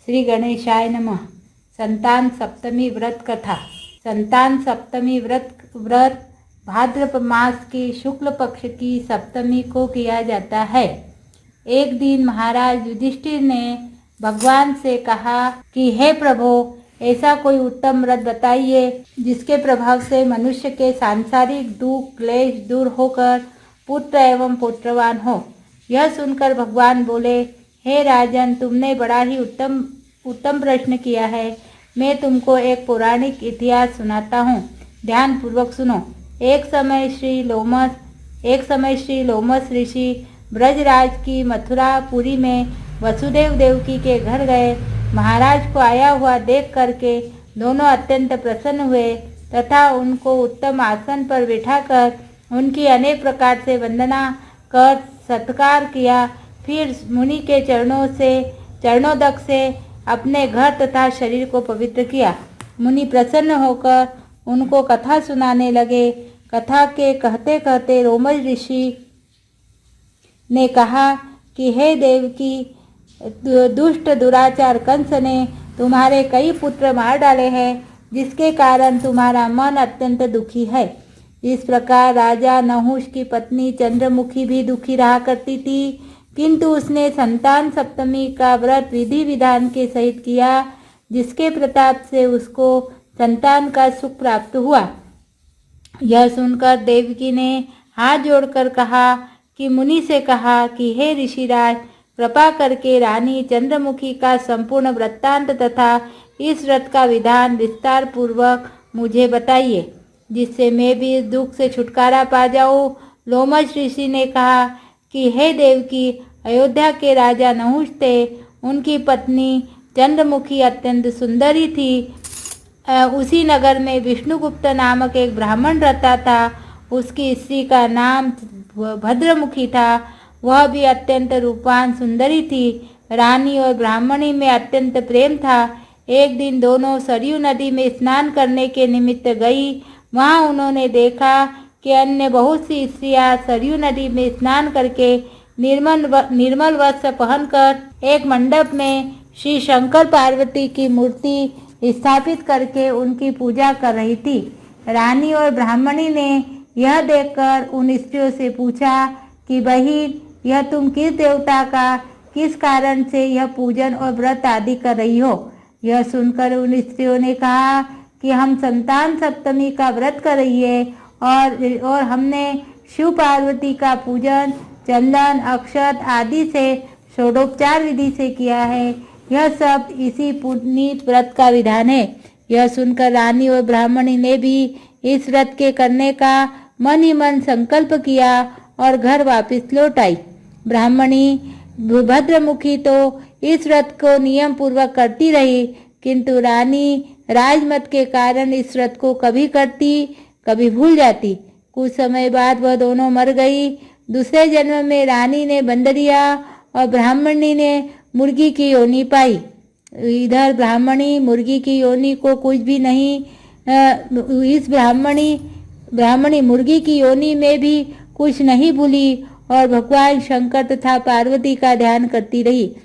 श्री गणेशाय नमः। संतान सप्तमी व्रत कथा। संतान सप्तमी व्रत भाद्रपद मास की शुक्ल पक्ष की सप्तमी को किया जाता है। एक दिन महाराज युधिष्ठिर ने भगवान से कहा कि हे प्रभु, ऐसा कोई उत्तम व्रत बताइए जिसके प्रभाव से मनुष्य के सांसारिक दुख क्लेश दूर होकर पुत्र एवं पुत्रवान हो। यह सुनकर भगवान बोले, हे राजन, तुमने बड़ा ही उत्तम प्रश्न किया है। मैं तुमको एक पौराणिक इतिहास सुनाता हूँ, ध्यान पूर्वक सुनो। एक समय श्री लोमस ऋषि ब्रजराज की मथुरापुरी में वसुदेव देवकी के घर गए। महाराज को आया हुआ देख करके दोनों अत्यंत प्रसन्न हुए तथा उनको उत्तम आसन पर बिठाकर उनकी अनेक प्रकार से वंदना कर सत्कार किया। फिर मुनि के चरणोदक से अपने घर तथा शरीर को पवित्र किया। मुनि प्रसन्न होकर उनको कथा सुनाने लगे। कथा के कहते कहते लोमस ऋषि ने कहा कि हे देवकी, दुष्ट दुराचार कंस ने तुम्हारे कई पुत्र मार डाले हैं, जिसके कारण तुम्हारा मन अत्यंत दुखी है। इस प्रकार राजा नहुष की पत्नी चंद्रमुखी भी दुखी रहा करती थी, किंतु उसने संतान सप्तमी का व्रत विधि विधान के सहित किया, जिसके प्रताप से उसको संतान का सुख प्राप्त हुआ। यह सुनकर देवकी ने हाथ जोड़कर कहा कि मुनि से कहा कि हे ऋषिराज, कृपा करके रानी चंद्रमुखी का संपूर्ण वृत्तांत तथा इस व्रत का विधान विस्तार पूर्वक मुझे बताइए, जिससे मैं भी इस दुख से छुटकारा पा जाऊं। लोमस ऋषि ने कहा कि हे देवकी, अयोध्या के राजा नहुष थे। उनकी पत्नी चंद्रमुखी अत्यंत सुंदरी थी। उसी नगर में विष्णुगुप्त नामक एक ब्राह्मण रहता था। उसकी स्त्री का नाम भद्रमुखी था। वह भी अत्यंत रूपवान सुंदरी थी। रानी और ब्राह्मणी में अत्यंत प्रेम था। एक दिन दोनों सरयू नदी में स्नान करने के निमित्त गई। वहां उन्होंने देखा कि अन्य बहुत सी स्त्रियां सरयू नदी में स्नान करके निर्मल वस्त्र पहनकर एक मंडप में श्री शंकर पार्वती की मूर्ति स्थापित करके उनकी पूजा कर रही थी। रानी और ब्राह्मणी ने यह देखकर उन स्त्रियों से पूछा कि बहिन, यह तुम किस देवता का किस कारण से यह पूजन और व्रत आदि कर रही हो? यह सुनकर उन स्त्रियों ने कहा कि हम संतान सप्तमी का व्रत कर रही है और हमने शिव पार्वती का पूजन चंदन अक्षत आदि से षोडोपचार विधि से किया है। यह सब इसी पुनीत व्रत का विधान है। यह सुनकर रानी और ब्राह्मणी ने भी इस व्रत के करने का मन ही मन संकल्प किया और घर वापस लौट आई। ब्राह्मणी भद्रमुखी तो इस व्रत को नियम पूर्वक करती रही, किंतु रानी राजमत के कारण इस व्रत को कभी करती कभी भूल जाती। कुछ समय बाद वह दोनों मर गई। दूसरे जन्म में रानी ने बंदरिया और ब्राह्मणी ने मुर्गी की योनि पाई। इधर ब्राह्मणी मुर्गी की योनि को कुछ भी नहीं, इस ब्राह्मणी मुर्गी की योनि में भी कुछ नहीं भूली और भगवान शंकर तथा पार्वती का ध्यान करती रही।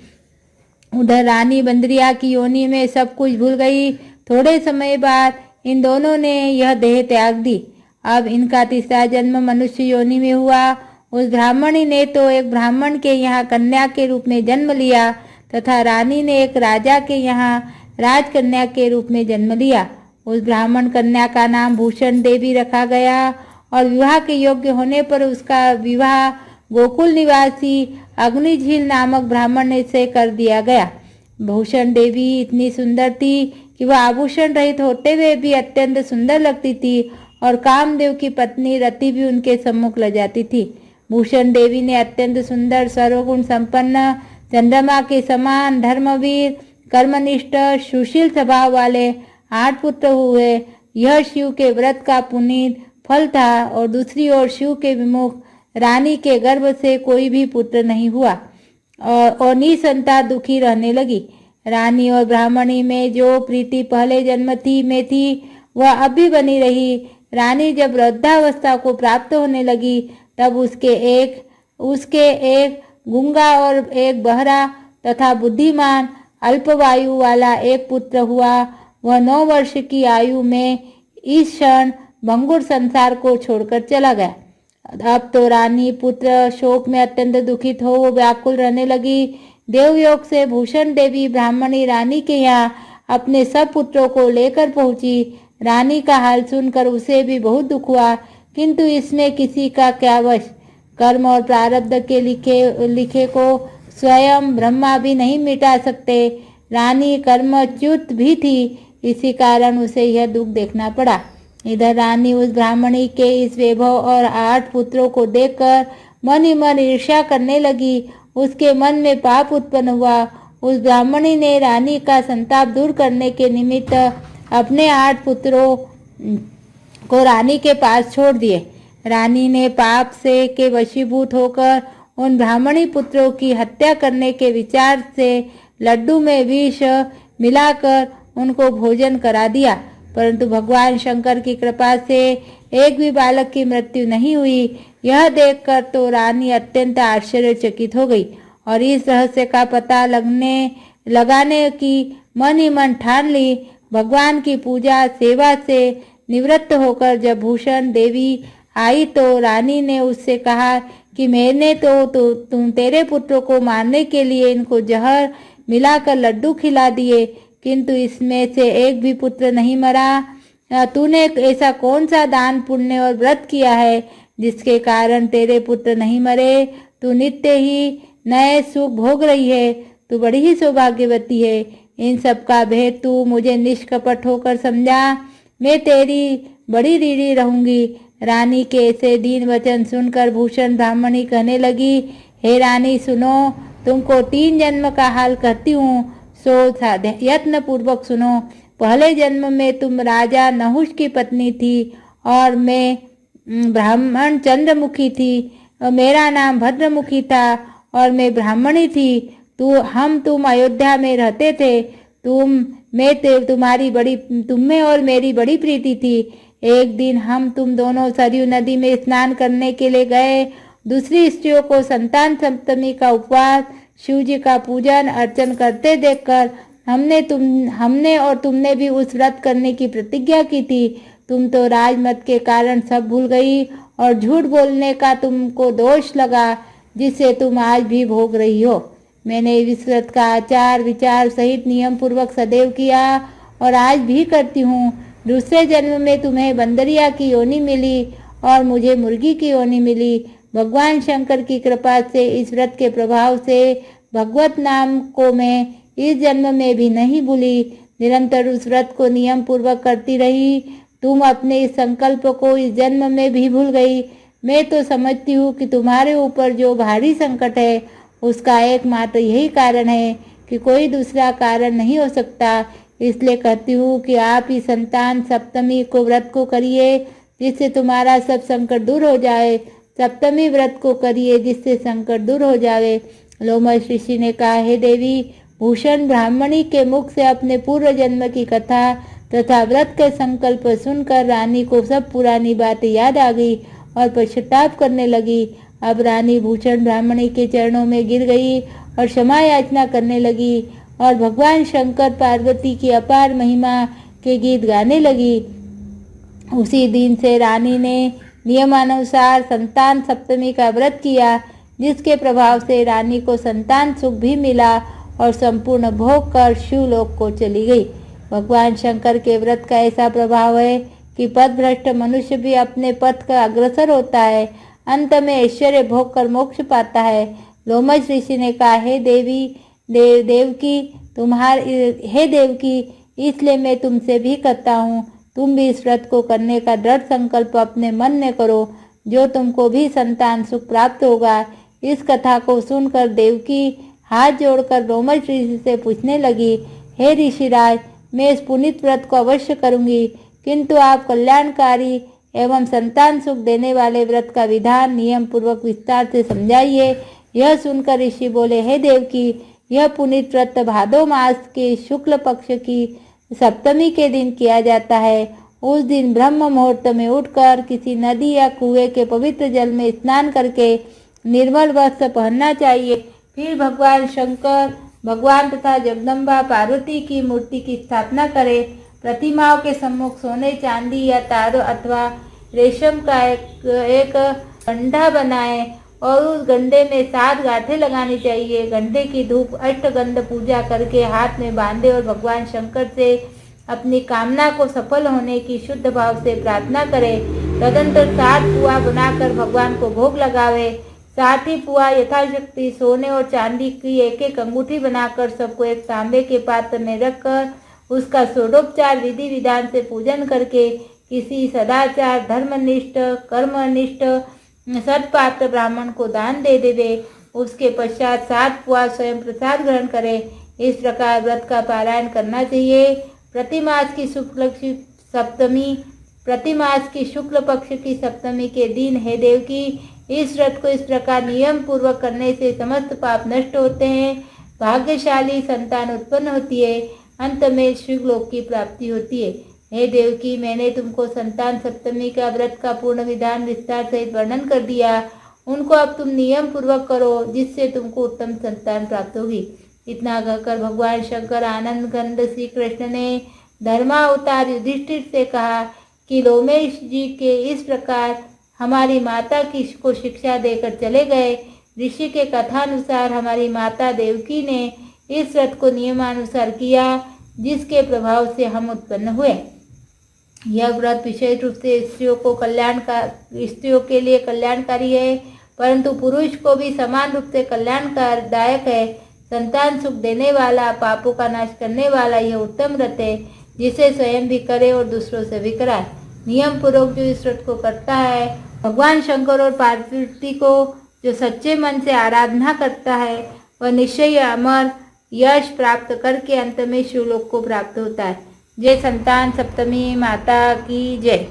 उधर रानी बंदरिया की योनि में सब कुछ भूल गई। थोड़े समय बाद इन दोनों ने यह देह त्याग दी। अब इनका तीसरा जन्म मनुष्य योनि में हुआ। उस ब्राह्मणी ने तो एक ब्राह्मण के यहाँ कन्या के रूप में जन्म लिया तथा रानी ने एक राजा के यहाँ राजकन्या के रूप में जन्म लिया। उस ब्राह्मण कन्या का नाम भूषण देवी रखा गया और विवाह के योग्य होने पर उसका विवाह गोकुल निवासी अग्निझील नामक ब्राह्मण से कर दिया गया। भूषण देवी इतनी सुंदर थी कि वह आभूषण रहित होते हुए भी अत्यंत सुंदर लगती थी और कामदेव की पत्नी रति भी उनके सम्मुख ल जाती थी। भूषण देवी ने अत्यंत सुंदर सर्वगुण संपन्न चंद्रमा के समान धर्मवीर कर्मनिष्ठ सुशील स्वभाव वाले 8 पुत्र हुए। यह शिव के व्रत का पुनीत फल था और दूसरी ओर शिव के विमुख रानी के गर्भ से कोई भी पुत्र नहीं हुआ और निसंतान दुखी रहने लगी। रानी और ब्राह्मणी में जो प्रीति पहले जन्म में थी वह अब भी बनी रही। रानी जब वृद्धावस्था को प्राप्त होने लगी तब उसके एक गूंगा और एक बहरा तथा बुद्धिमान अल्पवायु वाला एक पुत्र हुआ। वह 9 वर्ष की आयु में इस क्षण भंगुर संसार को छोड़कर चला गया। अब तो रानी पुत्र शोक में अत्यंत दुखित हो व्याकुल रहने लगी। देवयोग से भूषण देवी ब्राह्मणी रानी के यहाँ अपने सब पुत्रों को लेकर पहुंची। रानी का हाल सुनकर उसे भी बहुत दुख हुआ, किंतु इसमें किसी का क्या वश। कर्म और प्रारब्ध के लिखे को स्वयं ब्रह्मा भी नहीं मिटा सकते। रानी कर्मच्युत भी थी, इसी कारण उसे यह दुख देखना पड़ा। इधर रानी उस ब्राह्मणी के इस वैभव और 8 पुत्रों को देखकर मन ही मन ईर्ष्या करने लगी। उसके मन में पाप उत्पन्न हुआ। उस ब्राह्मणी ने रानी का संताप दूर करने के निमित्त अपने 8 पुत्रों को रानी के पास छोड़ दिए। रानी ने पाप से के वशीभूत होकर उन ब्राह्मणी पुत्रों की हत्या करने के विचार से लड्डू में विष मिलाकर उनको भोजन करा दिया, परंतु भगवान शंकर की कृपा से एक भी बालक की मृत्यु नहीं हुई। यह देखकर तो रानी अत्यंत आश्चर्यचकित हो गई और इस रहस्य का पता लगाने की मन ही मन ठान ली। भगवान की पूजा सेवा से निवृत्त होकर जब भूषण देवी आई तो रानी ने उससे कहा कि मैंने तो तुम तेरे पुत्रों को मारने के लिए इनको जहर मिलाकर लड्डू खिला दिए, किंतु इसमें से एक भी पुत्र नहीं मरा। तूने ऐसा कौन सा दान पुण्य और व्रत किया है जिसके कारण तेरे पुत्र नहीं मरे? तू नित्य ही नए सुख भोग रही है, तू बड़ी ही सौभाग्यवती है। इन सब का भेद तू मुझे निष्कपट होकर समझा, मैं तेरी बड़ी ऋणी रहूंगी। रानी के ऐसे दीन वचन सुनकर भूषण ब्राह्मणी कहने लगी, हे रानी सुनो, तुमको 3 जन्म का हाल कहती हूँ, सो यत्न पूर्वक सुनो। पहले जन्म में तुम राजा नहुष की पत्नी थी और मैं ब्राह्मण चंद्रमुखी थी। मेरा नाम भद्रमुखी था और मैं ब्राह्मणी थी। तुम अयोध्या में रहते थे। तुम में और मेरी बड़ी प्रीति थी। एक दिन तुम दोनों सरयू नदी में स्नान करने के लिए गए। दूसरी स्त्रियों को संतान सप्तमी का उपवास, शिव जी का पूजन अर्चन करते देखकर हमने और तुमने भी उस व्रत करने की प्रतिज्ञा की थी। तुम तो राजमत के कारण सब भूल गई और झूठ बोलने का तुमको दोष लगा, जिसे तुम आज भी भोग रही हो। मैंने इस व्रत का आचार विचार सहित नियम पूर्वक सदैव किया और आज भी करती हूँ। दूसरे जन्म में तुम्हें बंदरिया की योनि मिली और मुझे मुर्गी की योनि मिली। भगवान शंकर की कृपा से इस व्रत के प्रभाव से भगवत नाम को मैं इस जन्म में भी नहीं भूली। निरंतर उस व्रत को नियम पूर्वक करती रही। तुम अपने इस संकल्प को इस जन्म में भी भूल गई। मैं तो समझती हूँ कि तुम्हारे ऊपर जो भारी संकट है उसका एकमात्र यही कारण है कि कोई दूसरा कारण नहीं हो सकता। इसलिए कहती हूँ कि आप ही संतान सप्तमी को व्रत को करिए जिससे तुम्हारा सब संकट दूर हो जाए। सप्तमी व्रत को करिए जिससे संकट दूर हो जाए। लोमश ऋषि ने कहा, हे देवी, भूषण ब्राह्मणी के मुख से अपने पूर्व जन्म की कथा तथा व्रत के संकल्प सुनकर रानी को सब पुरानी बातें याद आ गई और पश्चाताप करने लगी। अब रानी भूषण ब्राह्मणी के चरणों में गिर गई और क्षमा याचना करने लगी और भगवान शंकर पार्वती की अपार महिमा के गीत गाने लगी। उसी दिन से रानी ने नियमानुसार संतान सप्तमी का व्रत किया, जिसके प्रभाव से रानी को संतान सुख भी मिला और संपूर्ण भोग कर शिवलोक को चली गई। भगवान शंकर के व्रत का ऐसा प्रभाव है कि पथभ्रष्ट मनुष्य भी अपने पथ का अग्रसर होता है, अंत में ऐश्वर्य भोग कर मोक्ष पाता है। लोमश ऋषि ने कहा, हे देवकी, इसलिए मैं तुमसे भी कहता हूँ, तुम भी इस व्रत को करने का दृढ़ संकल्प अपने मन में करो, जो तुमको भी संतान सुख प्राप्त होगा। इस कथा को सुनकर देवकी हाथ जोड़कर लोमश ऋषि से पूछने लगी, हे ऋषिराज, मैं इस पुनीत व्रत को अवश्य करूंगी, किंतु आप कल्याणकारी एवं संतान सुख देने वाले व्रत का विधान नियम पूर्वक विस्तार से समझाइए। यह सुनकर ऋषि बोले, हे देवकी, यह पुनीत व्रत भादो मास के शुक्ल पक्ष की सप्तमी के दिन किया जाता है। उस दिन ब्रह्म मुहूर्त में उठकर किसी नदी या कुएं के पवित्र जल में स्नान करके निर्मल वस्त्र पहनना चाहिए। फिर भगवान शंकर भगवान तथा जगदम्बा पार्वती की मूर्ति की स्थापना करें। प्रतिमाओं के सम्मुख सोने, चांदी या तारों अथवा रेशम का एक गंडा बनाएं और उस गंडे में 7 गांठें लगानी चाहिए। गंडे की धूप अष्टगंध पूजा करके हाथ में बांधे और भगवान शंकर से अपनी कामना को सफल होने की शुद्ध भाव से प्रार्थना करें। तदंतर 7 पुआ बनाकर भगवान को भोग लगावे। 7 ही पुआ यथाशक्ति सोने और चांदी की एक एक अंगूठी बनाकर सबको एक तांबे के पात्र में रखकर उसका षोडोपचार विधि विधान से पूजन करके किसी सदाचार, धर्मनिष्ठ, कर्मनिष्ठ सत्पात्र ब्राह्मण को दान दे देवे। उसके पश्चात 7 पुआ स्वयं प्रसाद ग्रहण करे। इस प्रकार व्रत का पारायण करना चाहिए। प्रतिमास की शुक्ल पक्ष की सप्तमी के दिन हे देवकी, इस व्रत को इस प्रकार नियम पूर्वक करने से समस्त पाप नष्ट होते हैं, भाग्यशाली संतान उत्पन्न होती है, अंत में शिवलोक की प्राप्ति होती है। हे देवकी, मैंने तुमको संतान सप्तमी का व्रत का पूर्ण विधान विस्तार सहित वर्णन कर दिया। उनको अब तुम नियम पूर्वक करो, जिससे तुमको उत्तम संतान प्राप्त होगी। इतना कहकर भगवान शंकर आनंद गंध श्री कृष्ण ने धर्मावतार युधिष्ठिर से कहा कि लोमेश जी के इस प्रकार हमारी माता को शिक्षा देकर चले गए। ऋषि के कथानुसार हमारी माता देवकी ने इस व्रत को नियमानुसार किया, जिसके प्रभाव से हम उत्पन्न हुए। यह व्रत विशेष रूप से स्त्रियों के लिए कल्याणकारी है, परंतु पुरुष को भी समान रूप से कल्याणदायक है। संतान सुख देने वाला, पापों का नाश करने वाला यह उत्तम व्रत है, जिसे स्वयं भी करे और दूसरों से भी कराए। नियम पूर्वक जो इस व्रत को करता है, भगवान शंकर और पार्वती को जो सच्चे मन से आराधना करता है, वह निश्चय अमर यश प्राप्त करके अंत में शिवलोक को प्राप्त होता है। जय संतान सप्तमी माता की जय।